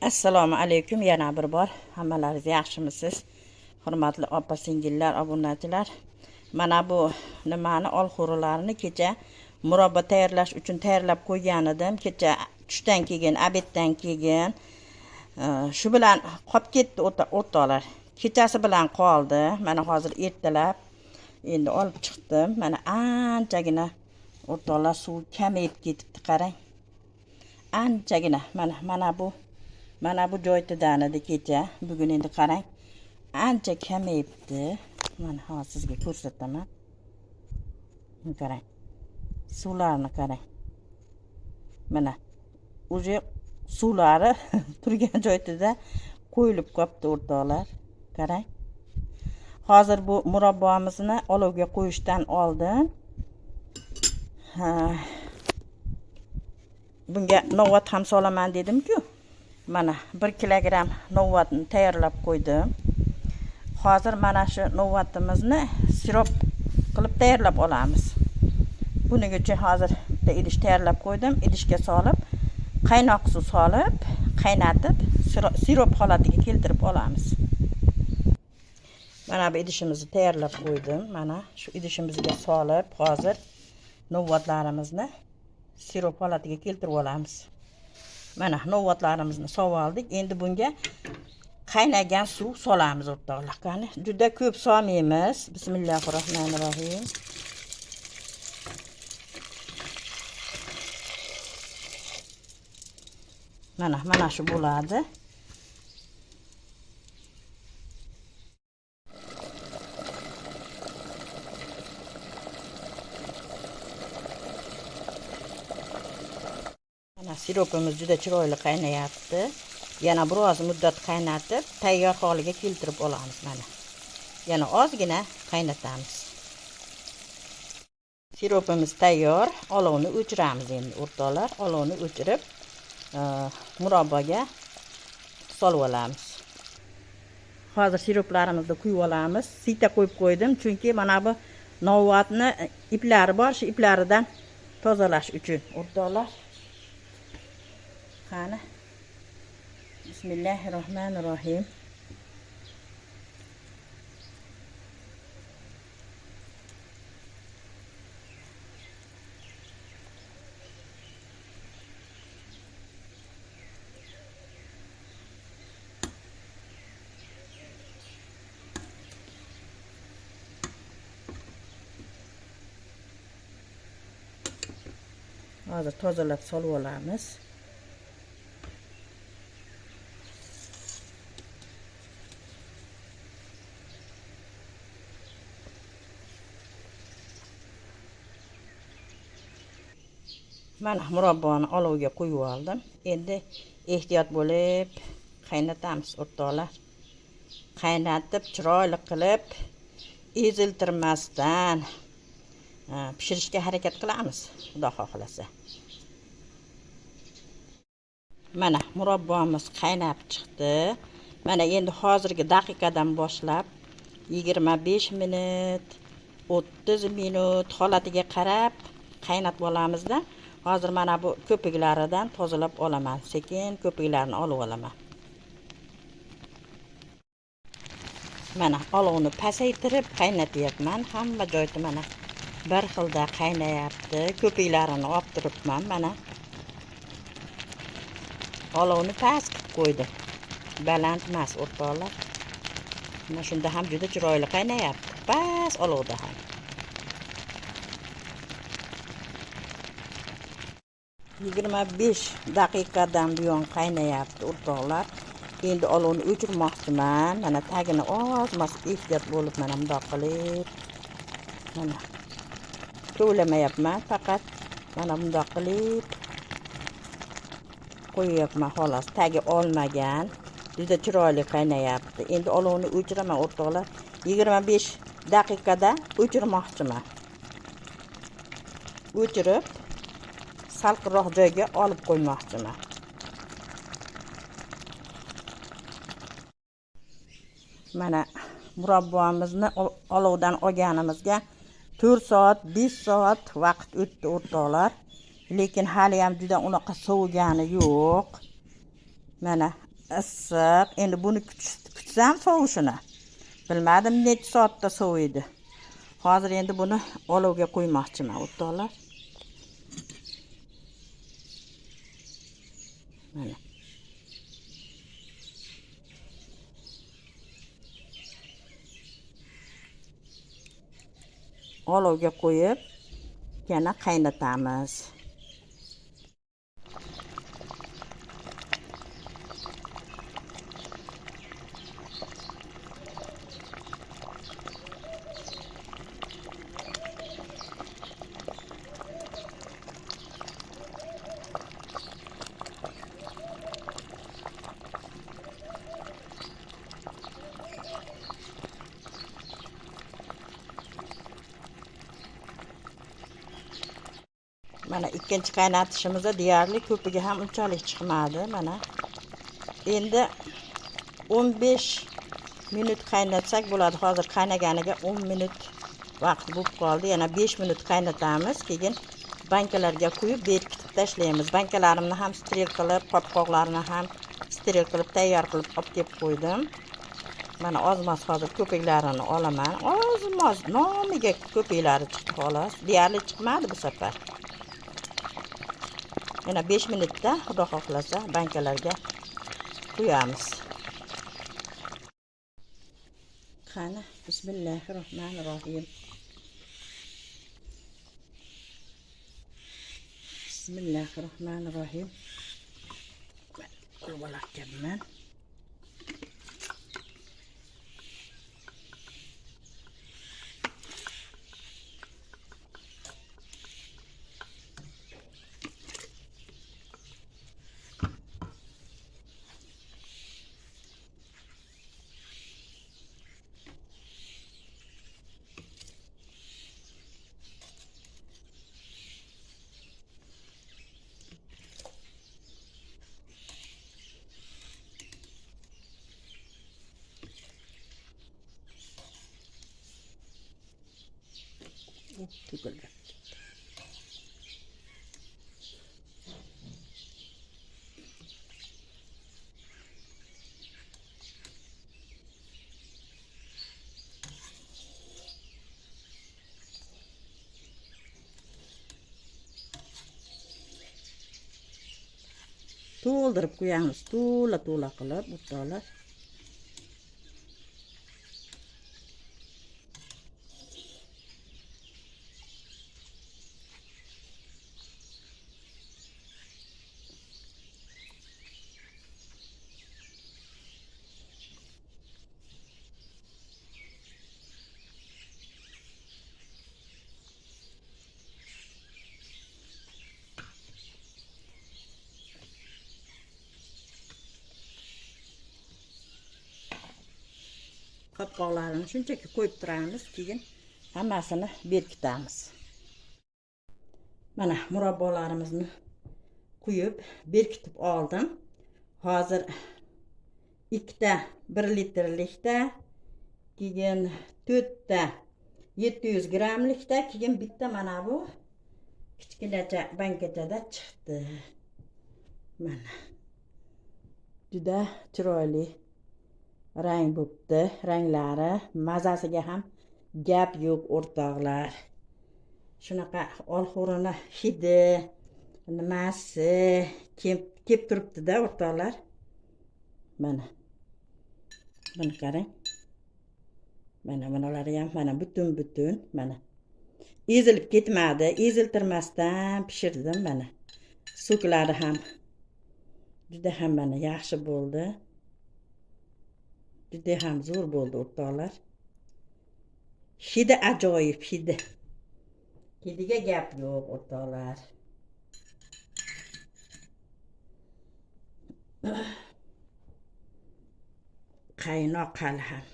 Assalomu alaykum, yana bir bor. Hammalaringiz yaxshimisiz? Hurmatli opa-singillar, obunachilar. Mana bu nimani olxo'rilarni kecha murabbo tayyorlash uchun tayyorlab qo'ygan edim. Kecha tushdan keyin, obeddan keyin shu bilan qolib ketdi o'rtoqlar. Kechasi bilan qoldi. Mana hozir ertalab endi olib chiqdim. Mana anchagina o'rtoqlar suv kamayib ketibdi, qarang. Anchagina mana bu joytidan edi kecha. Bugun endi qarang, ancha kamayibdi. Mana hozir sizga ko'rsataman. Qarang. Suvlarni qarang. Mana uje suvlari turgan joyida qo'yilib qolibdi o'rtoqlar. Qarang. Hozir bu murabbomizni olovga qo'yishdan oldin bunga novvat ham solaman dedim-ku. Mana 1 kilogramm novvatni tayyorlab qo'ydim. Hozir mana shu novvatimizni sirop qilib tayyorlab olamiz. Buning uchun hozir bitta idish tayyorlab qo'ydim. Idishga solib, qaynoq suv solib, qaynatib, sirop holatiga keltirib olamiz. Mana bu idishimizni tayyorlab qo'ydim. Mana shu idishimizga solib, hozir novvatlarimizni sirop holatiga keltirib olamiz. Mana novvatlarimizni solib oldik. Endi bunga qaynagan suv solamiz o'rtoqlar. Qani, juda ko'p solmaymiz. Bismillahirrohmanirrohim. Mana shu bo'ladi. Siropimiz juda chiroyli qaynayapti. Yana biroz muddat qaynatib, tayyor holiga keltirib olamiz mana. Yana ozgina qaynatamiz. Siropimiz tayyor. Olovni o'chiramiz endi o'rtoqlar. Olovni o'chirib, murabboga solib olamiz. Hozir siroplarimizni quyib olamiz. Siyta qo'yib qo'ydim, chunki mana bu novvatni iplari bor, shu iplaridan tozalash uchun o'rtoqlar. Qani. Bismillahirrohmanirrohim. Hozir tozalab solib olamiz. Mana murabboni olovga qo'yib oldim. Endi ehtiyot bo'lib qaynatamiz o'rtoqlar. Qaynatib, chiroyli qilib, eziltirmasdan pishirishga harakat qilamiz, xudo xohlasa. Mana murabbomiz qaynab chiqdi. Mana endi hozirgi daqiqadan boshlab 25 minut, 30 minut holatiga qarab qaynatib olamizda. Hozir mana bu ko'piklaridan tozalab olaman. Sekin ko'piklarni olib olaman. Mana olovni pasaytirib qaynatyapman. Hamma joyda mana bir xilda qaynayapti. Ko'piklarini olib turibman mana. Olovni past qilib qo'ydim. Baland emas o'rtoqlar. Mana shunda ham juda chiroyli qaynayapti. Past olovda ham. Yigirma 25 daqiqadan buyon qaynayapti o'rtoqlar. Endi olovni o'chirmoqchiman. Mana tagini ozmas ehtiyot bo'lib mana bundoq qilib. Mana kovlamayapman, faqat mana bundoq qilib qo'yyapman xolos. Tagi olmagan. Juda chiroyli qaynayapti. Endi olovni o'chiraman o'rtoqlar. 25 daqiqada o'chirmoqchiman. O'chirib salqinroq joyga olib qo'ymoqchiman. Mana murabbomizni olovdan olganimizga 4 soat, 5 soat vaqt o'tdi o'rtoqlar. Lekin hali ham juda unaqa sovigani yo'q. Mana issiq. Endi buni kutsam sovishini. Bilmadim necha soatda soviydi. Hozir endi buni olovga qo'ymoqchiman, o'rtoqlar. Mana. Olovga qo'yib, yana qaynatamiz. Mana ikkinchi qaynatishimizda deyarli ko'piga ham unchalik chiqmadi. Mana endi 15 minut qaynatsak bo'ladi. Hozir qaynaganiga 10 minut vaqt bo'lib qoldi. Yana 5 minut qaynatamiz. Keyin bankalarga quyib berkitib tashlaymiz. Bankalarimni ham steril qilib, qopqoqlarini ham steril qilib tayyor qilib olib kelib qo'ydim. Mana ozmoz hozir ko'piklarini olaman. Ozmoz nomiga ko'piklari chiqdi xolos. Deyarli chiqmadi bu safar. Yana 5 minutda xudo xohlasa bankalarga qo'yamiz. Qani, bismillahirrohmanirrohim. Bismillahirrohmanirrohim. Qo'yib olarkanman. To'kildi. To'ldirib qo'yamiz, to'la qilib, o'rtoqlar. Qopqoqlarini shunchaki qo'yib turamiz, keyin hammasini berkitamiz. Mana murabbolarimizni quyib berkitib oldim. Hozir ikkita 1 litrlikda, keyin 4 ta 700 gramlikda, keyin bitta mana bu kichkinacha bankachada chiqdi. Mana. Juda chiroyli rang bo'pti, ranglari, mazasiga ham gap yo'q o'rtoqlar. Shunaqa olxo'rini hidi, nimasi kelib turibdi-da o'rtoqlar. Mana. Buni qarang. Mana bunalari ham mana butun, mana. Ezilib ketmadi, eziltirmasdan pishirdim mana. So'klari ham juda ham mana yaxshi bo'ldi. Juda ham zo'r bo'ldi o'rtoqlar. Hidi ajoyib, hidi. Hidiga gap yo'q o'rtoqlar. Qaynoq hali ham.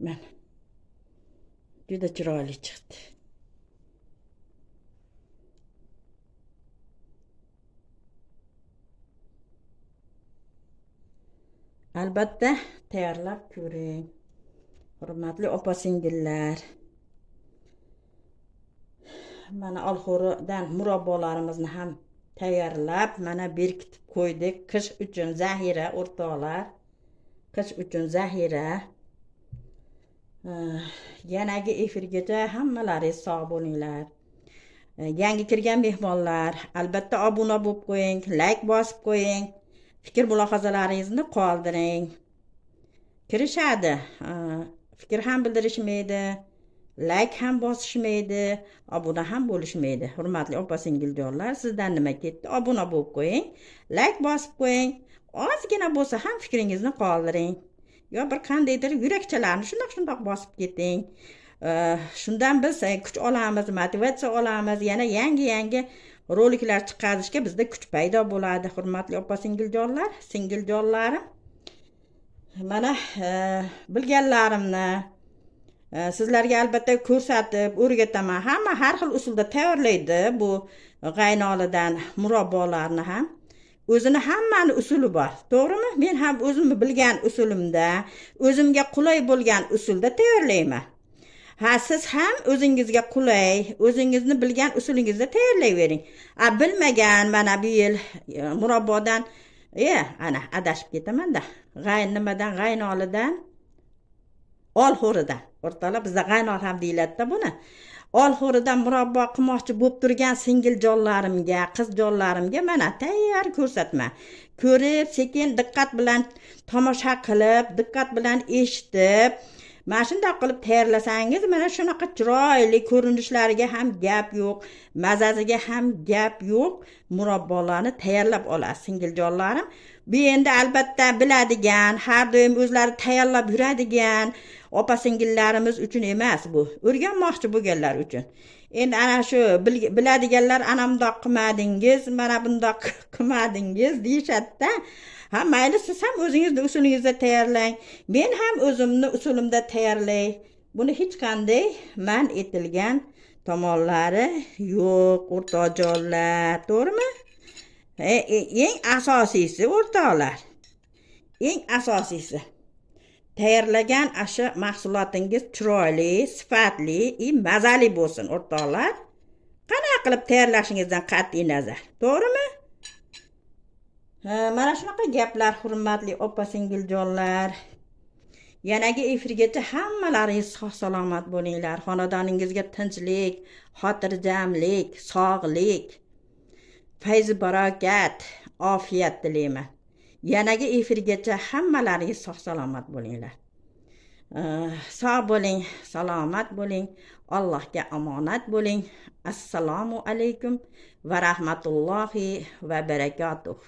Mana. Juda chiroyli chiqdi. Albatta tayyorlab ko'ring. Hurmatli opa-singillar. Mana olxo'ridan murabbolarimizni ham tayyorlab mana berkitib qo'ydik. Qish uchun zahira o'rtoqlar. Qish uchun zahira. Yanagi efirgacha hammalaringiz sog' bo'linglar. Yangi kirgan mehmonlar albatta obuna bo'lib qo'ying, like bosib qo'ying. Fikr mulohazalaringizni qoldiring. Kirishadi. Fikr ham bildirishmaydi. Like ham bosishmaydi, obuna ham bo'lishmaydi. Hurmatli opa-singiljonlar, sizdan nima ketdi? Obuna bo'lib qo'ying, like bosib qo'ying. Ozgina bo'lsa ham fikringizni qoldiring. Yo bir qandaydir yurakchalarni shundoq bosib keting. Shundan biz kuch olamiz, motivatsiya olamiz. Yana yangi roliklar chiqarishga bizda kuch paydo bo'ladi. Hurmatli opa-singiljonlar, singiljonlarim. Mana bilganlarimni sizlarga albatta ko'rsatib o'rgataman. Hamma har xil usulda tayyorlaydi bu g'aynolidan murabbolarni ham. O'zini hammani usuli bor. To'g'rimi? Men ham o'zimni bilgan usulimda, o'zimga qulay bo'lgan usulda tayyorlayman. Siz ham o'zingizga qulay, o'zingizni bilgan usulingizda tayyorlayvering. Bilmagan mana bu yil murabbodan ana adashib ketaman-da. Nimadan g'aynolidan olxo'ridan. O'rtoqlar, bizda g'aynol ham deyiladi-da buni. Olxo'ridan murabbo qilmoqchi bo'lib turgan singiljonlarimga, qizjonlarimga mana tayyor ko'rsatma. Ko'rib, sekin diqqat bilan tomosha qilib, diqqat bilan eshitib, mana shunday qilib tayyorlasangiz, mana shunaqa chiroyli ko'rinishlariga ham gap yo'q, mazasiga ham gap yo'q, murabbolarni tayyorlab olasiz, singiljonlarim. Bu endi albatta biladigan, har doim o'zlari tayyorlab yuradigan opa-singillarimiz uchun emas bu. O'rganmoqchi bo'lganlar uchun. Endi ana shu biladiganlar ana bundoq qilmadingiz, mana bundoq qilmadingiz deyishadi-da. Mayli, siz ham o'zingizning usulingizda tayyorlang. Men ham o'zimni usulimda tayyorlay. Buni hech qanday man etilgan tomonlari yo'q, o'rtoqjonlar. To'g'rimi? Eng asosiysi o'rtoqlar. Eng asosiysi tayyorlagan asha mahsulotingiz chiroyli, sifatli, mazali bo'lsin o'rtoqlar. Qanaqa qilib tayyorlashingizdan qat'iy nazar. To'g'rimi? Mana shunaqa gaplar, hurmatli opa-singiljonlar. Yanagi efirgacha hammalaringiz sog' salomat bo'linglar. Xonadoningizga tinchlik, xotirjamlik, sog'lik, fayz barokat, ofiyat tilayman. Yanagi efirgacha hammalaringiz sog' salomat bo'linglar. Sog' bo'ling, salomat bo'ling, Allohga omonat bo'ling. Assalomu alaykum va rahmatullohi va barakatuh.